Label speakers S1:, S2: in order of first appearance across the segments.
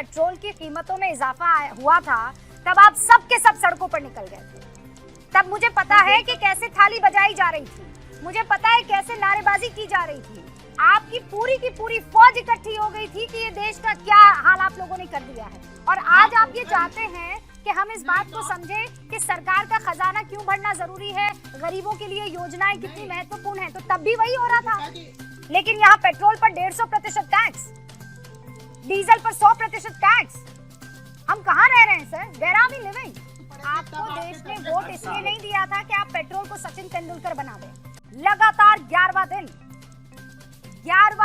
S1: Petrol की कीमतों में इजाफा हुआ था तब आप सब के सब सड़कों पर निकल गए थे। तब मुझे पता है कि कैसे थाली बजाई जा रही थी, मुझे पता है कैसे नारेबाजी की जा रही थी। आपकी की पूरी फौज इकट्ठी हो गई थी कि ये देश का क्या हाल आप लोगों ने कर दिया है। और आज आप ये चाहते हैं कि हम इस बात को समझें कि सरकार का खजाना क्यों भरना जरूरी है, गरीबों के लिए योजनाएं कितनी महत्वपूर्ण है। तो तब भी वही हो रहा था, लेकिन यहाँ पेट्रोल पर 150% टैक्स, डीजल पर 100% टैक्स। हम कहाँ रह रहे हैं sir? Where are we living? आपको देश ने वोट इसलिए नहीं दिया था कि आप पेट्रोल को सचिन तेंदुलकर बना दें। लगातार 11वां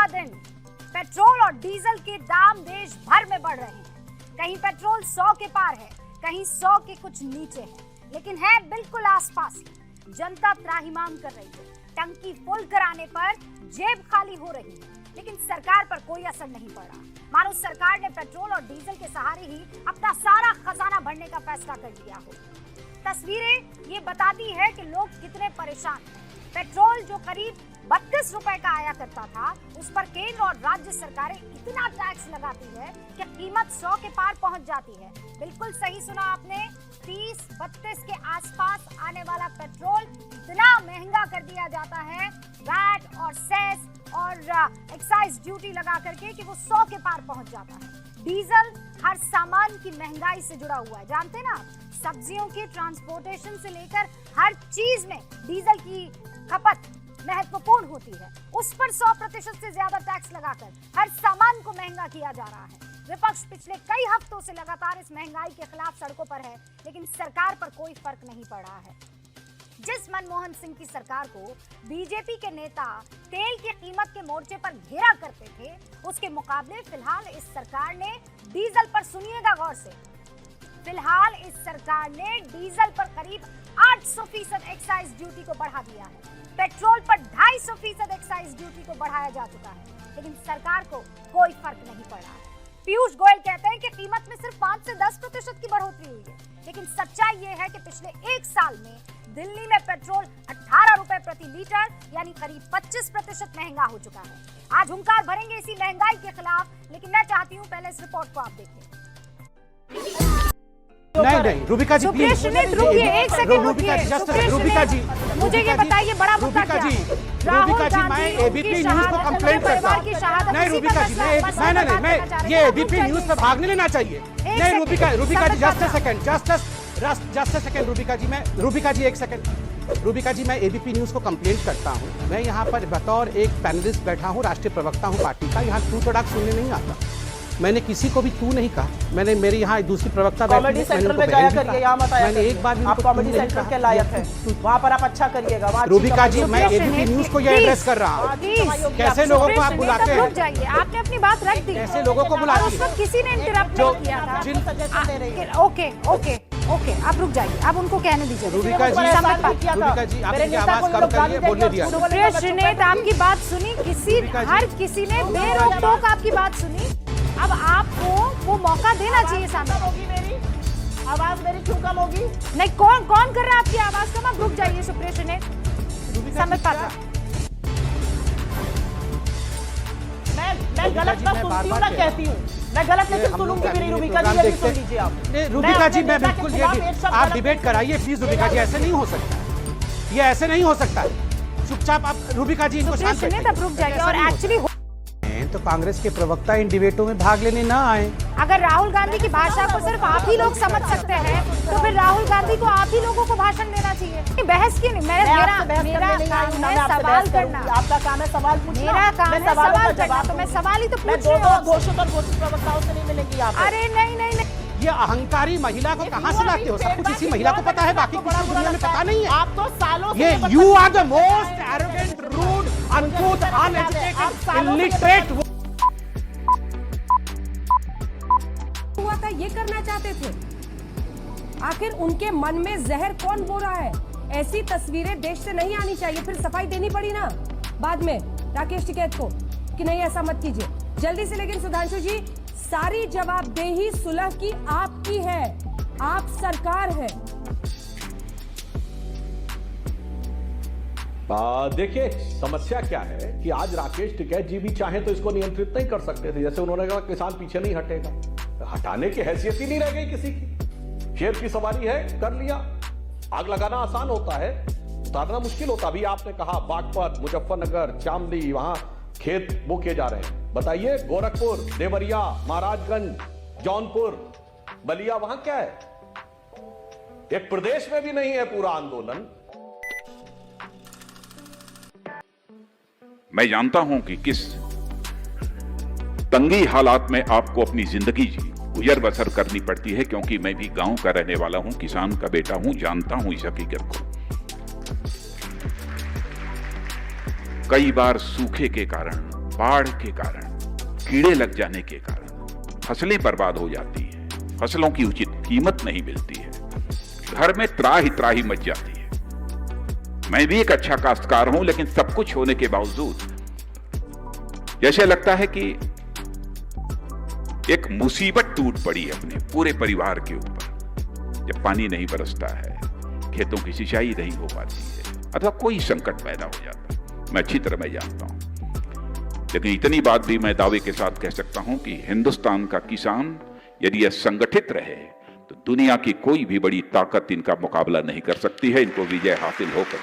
S1: दिन पेट्रोल और डीजल के दाम देश भर में बढ़ रहे हैं। कहीं पेट्रोल 100 के पार है, कहीं 100 के कुछ नीचे है, लेकिन है बिल्कुल आसपास ही। जनता त्राहिमाम कर रही है, टंकी फुल कराने पर जेब खाली हो रही है, लेकिन सरकार पर कोई असर नहीं पड़ रहा। मानो सरकार ने पेट्रोल और डीजल के सहारे ही अपना सारा खजाना भरने का फैसला कर लिया हो। तस्वीरें ये बताती है कि लोग कितने परेशान हैं। पेट्रोल जो करीब 32 रुपए का आया करता था, उस पर केंद्र और राज्य सरकारें इतना टैक्स लगाती है कि कीमत 100 के पार पहुंच जाती है। बिल्कुल सही सुना आपने, 30-32 के आसपास आने वाला पेट्रोल इतना महंगा कर दिया जाता है वैट और सेस और एक्साइज ड्यूटी लगा करके कि वो 100 के पार पहुंच जाता है। डीजल हर सामान की महंगाई से जुड़ा हुआ है, जानते ना आप? सब्जियों की ट्रांसपोर्टेशन से लेकर हर चीज में डीजल की खपत महत्वपूर्ण होती है। उस पर 100% से ज्यादा टैक्स लगाकर हर सामान को महंगा किया जा रहा है। विपक्ष पिछले कई हफ्तों से लगातार इस महंगाई के खिलाफ सड़कों पर है, लेकिन सरकार पर कोई फर्क नहीं पड़ रहा है। जिस मनमोहन सिंह की सरकार को बीजेपी के नेता तेल की कीमत के मोर्चे पर घेरा करते थे, उसके मुकाबले फिलहाल इस सरकार ने डीजल पर, सुनिएगा गौर से, फिलहाल इस सरकार ने डीजल पर करीब 800% एक्साइज ड्यूटी को बढ़ा दिया है। पेट्रोल पर 250% एक्साइज ड्यूटी को बढ़ाया जा चुका है, लेकिन सरकार को कोई फर्क नहीं पड़ा है। पीयूष गोयल कहते हैं कि कीमत में सिर्फ 5 से 10% की बढ़ोतरी हुई है, लेकिन सच्चाई ये है कि पिछले एक साल में दिल्ली में पेट्रोल 18 रुपए प्रति लीटर यानी करीब 25% महंगा हो चुका है। आज हुंकार भरेंगे इसी महंगाई के खिलाफ, लेकिन मैं चाहती हूँ पहले इस रिपोर्ट को आप देखिए।
S2: नहीं रूबिका जी
S1: प्लीज रुकिए, एक सेकंड रुकिए।
S2: रूबिका जी
S1: मुझे ये बताइए बड़ा मुद्दा क्या है?
S2: रूबिका जी मैं एबीपी न्यूज को कंप्लेंट करता हूं। नहीं रूबिका जी मैं ये एबीपी न्यूज पे भाग नहीं लेना चाहिए। नहीं रूबिका जी जस्ट अ सेकंड रूबिका जी एक सेकंड। रूबिका जी मैं एबीपी न्यूज को कंप्लेंट करता हूं। मैं यहाँ पर बतौर एक पैनलिस्ट बैठा हूँ, राष्ट्रीय प्रवक्ता हूँ पार्टी का। यहाँ तू तड़ाक सुनने नहीं आता। मैंने किसी को भी तू नहीं कहा। मैंने मेरे यहाँ दूसरी प्रवक्ता
S3: कॉमेडी सेंटर में जाया करिए, यहाँ मत आया
S2: मैंने एक बार
S3: आप कॉमेडी सेंटर के लायक हैं, वहाँ पर आप अच्छा करिएगा।
S2: रूबिका जी मैं एबीपी न्यूज को ये एड्रेस कर रहा हूँ। कैसे लोगों को आप बुलाते हैं?
S1: रुक जाइए, आपने अपनी बात रख दी।
S2: कैसे लोगों को बुलाते हैं?
S1: किसी ने इंटरप्ट नहीं किया था। ओके आप रुक जाइए, आप उनको कहने दीजिए।
S2: रूबिका जी आपकी आवाज कम करिए, बोलने दिया।
S1: सुप्रिया श्रीनेत आपकी बात सुनी, हर किसी ने बेरोक-टोक आपकी बात सुनी। अब आपको वो मौका देना चाहिए सामने।
S3: मेरी आवाज क्यों कम होगी?
S1: नहीं, कौन कर रहा है आपकी आवाज कम? आप रुक जाइए सुप्रिया श्रीनेत। समझ पाता
S3: मैं गलत बात सुनती हूँ ना, कहती हूँ मैं गलत, लेकिन सुनूंगी भी नहीं। रूबिका जी ये सुन लीजिए आप।
S2: रूबिका जी मैं बिल्कुल ये आप डिबेट कराइए प्लीज। रूबिका जी ऐसे नहीं हो सकता, ये ऐसे नहीं हो सकता। चुपचाप आप रूबिका जी इनको शांत करिए।
S1: अब रुक जाइए। और एक्चुअली
S2: तो कांग्रेस के प्रवक्ता इन डिबेटों में भाग लेने ना आए।
S1: अगर राहुल गांधी की भाषा को सिर्फ आप ही लोग समझ सकते हैं, तो फिर राहुल गांधी को आप ही लोगों को भाषण देना चाहिए। बहस की नहीं, मेरा काम है सवाल करना।
S3: आपका काम है सवाल पूछना,
S1: मेरा काम है सवाल करना, तो मैं सवाल ही तो पूछ रही हूँ।
S3: घोषित और घोषित प्रवक्ताओं से नहीं मिलेंगी आप।
S1: अरे नहीं,
S2: ये अहंकारी महिला को कहाँ से लाते हो? सब कुछ इसी महिला को पता है, बाकी किसी दुनिया में पता नहीं है।
S3: आप तो सालों से
S2: ये you are the most arrogant, rude, uncouth, uneducated, illiterate
S4: हुआ था, ये करना चाहते थे। आखिर उनके मन में जहर कौन बो रहा है? ऐसी तस्वीरें देश से नहीं आनी चाहिए। फिर सफाई देनी पड़ी ना बाद में राकेश टिकैत को कि नहीं ऐसा मत कीजिए जल्दी से। लेकिन सुधांशु जी, सारी जवाबदेही सुलह की आपकी है, आप सरकार है।
S5: देखिए समस्या क्या है कि आज राकेश टिकैत जी भी चाहे तो इसको नियंत्रित नहीं कर सकते थे। जैसे उन्होंने कहा किसान पीछे नहीं हटेगा, हटाने की हैसियत ही नहीं रह गई किसी की। शेर की सवारी है, कर लिया। आग लगाना आसान होता है, उतारना मुश्किल होता। अभी आपने कहा बागपत, मुजफ्फरनगर, शामली, वहां खेत वो किए जा रहे हैं। बताइए गोरखपुर, देवरिया, महाराजगंज, जौनपुर, बलिया, वहां क्या है? एक प्रदेश में भी नहीं है पूरा आंदोलन।
S6: मैं जानता हूं कि किस तंगी हालात में आपको अपनी जिंदगी गुजर बसर करनी पड़ती है, क्योंकि मैं भी गांव का रहने वाला हूं, किसान का बेटा हूं, जानता हूं इस हकीकत को। कई बार सूखे के कारण, बाढ़ के कारण, कीड़े लग जाने के कारण फसलें बर्बाद हो जाती हैं, फसलों की उचित कीमत नहीं मिलती है, घर में त्राही त्राही मच जाती है। मैं भी एक अच्छा काश्तकार हूं, लेकिन सब कुछ होने के बावजूद जैसे लगता है कि एक मुसीबत टूट पड़ी है अपने पूरे परिवार के ऊपर। जब पानी नहीं बरसता है, खेतों की सिंचाई नहीं हो पाती है, अथवा कोई संकट पैदा हो जाता है, मैं अच्छी तरह मैं जानता हूं। लेकिन इतनी बात भी मैं दावे के साथ कह सकता हूं कि हिंदुस्तान का किसान यदि यह संगठित रहे तो दुनिया की कोई भी बड़ी ताकत इनका मुकाबला नहीं कर सकती है। इनको विजय हासिल होकर,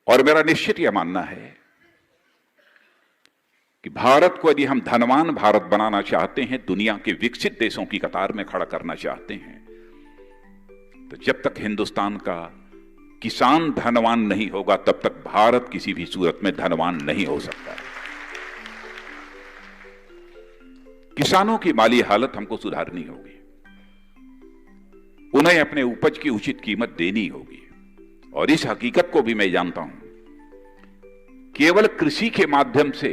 S6: और मेरा निश्चित यह मानना है कि भारत को यदि हम धनवान भारत बनाना चाहते हैं, दुनिया के विकसित देशों की कतार में खड़ा करना चाहते हैं, तो जब तक हिंदुस्तान का किसान धनवान नहीं होगा, तब तक भारत किसी भी सूरत में धनवान नहीं हो सकता है। किसानों की माली हालत हमको सुधारनी होगी, उन्हें अपने उपज की उचित कीमत देनी होगी। और इस हकीकत को भी मैं जानता हूं, केवल कृषि के माध्यम से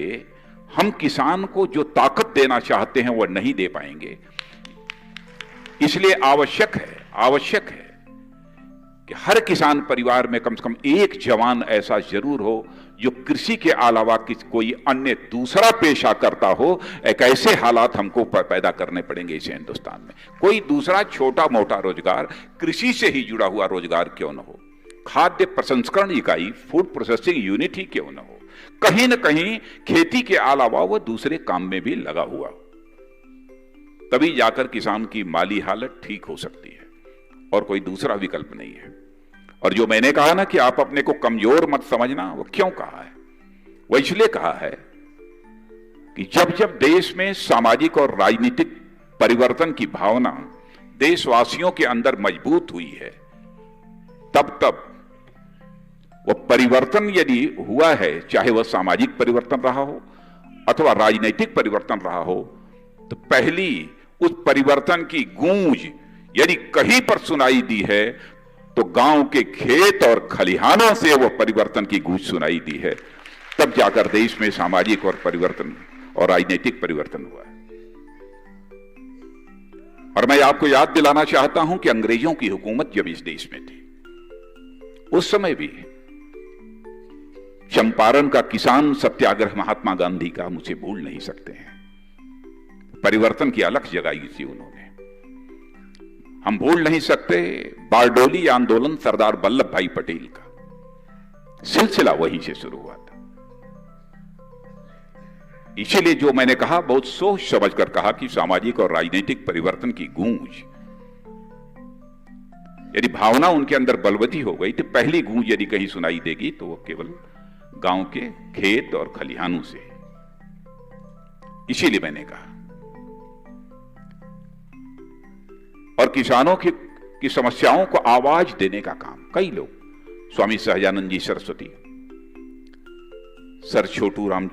S6: हम किसान को जो ताकत देना चाहते हैं वह नहीं दे पाएंगे। इसलिए आवश्यक है कि हर किसान परिवार में कम से कम एक जवान ऐसा जरूर हो जो कृषि के अलावा कोई अन्य दूसरा पेशा करता हो। एक ऐसे हालात हमको पैदा करने पड़ेंगे इस हिंदुस्तान में। कोई दूसरा छोटा मोटा रोजगार कृषि से ही जुड़ा हुआ रोजगार क्यों न हो, खाद्य प्रसंस्करण इकाई, फूड प्रोसेसिंग यूनिट ही क्यों न हो, कहीं न कहीं खेती के अलावा वह दूसरे काम में भी लगा हुआ, तभी जाकर किसान की माली हालत ठीक हो सकती है, और कोई दूसरा विकल्प नहीं है। और जो मैंने कहा ना कि आप अपने को कमजोर मत समझना, वो क्यों कहा है? वो इसलिए कहा है कि जब जब देश में सामाजिक और राजनीतिक परिवर्तन की भावना देशवासियों के अंदर मजबूत हुई है, तब तब वो परिवर्तन यदि हुआ है, चाहे वह सामाजिक परिवर्तन रहा हो अथवा राजनीतिक परिवर्तन रहा हो, तो पहली उस परिवर्तन की गूंज यदि कहीं पर सुनाई दी है तो गांव के खेत और खलिहानों से वह परिवर्तन की गूंज सुनाई दी है। तब जाकर देश में सामाजिक और परिवर्तन और राजनीतिक परिवर्तन हुआ है। और मैं आपको याद दिलाना चाहता हूं कि अंग्रेजों की हुकूमत जब इस देश में थी, उस समय भी चंपारण का किसान सत्याग्रह महात्मा गांधी का मुझे भूल नहीं सकते हैं। परिवर्तन की अलख जगाई थी उन्होंने। हम भूल नहीं सकते बारडोली आंदोलन सरदार वल्लभ भाई पटेल का, सिलसिला वहीं से शुरू हुआ था। इसीलिए जो मैंने कहा, बहुत सोच समझकर कहा कि सामाजिक और राजनीतिक परिवर्तन की गूंज यदि भावना उनके अंदर बलवती हो गई, तो पहली गूंज यदि कहीं सुनाई देगी तो वो केवल गांव के खेत और खलिहानों से। इसीलिए मैंने कहा, और किसानों की समस्याओं को आवाज देने का काम कई लोग, स्वामी सहजानंद जी सरस्वती, सर छोटू राम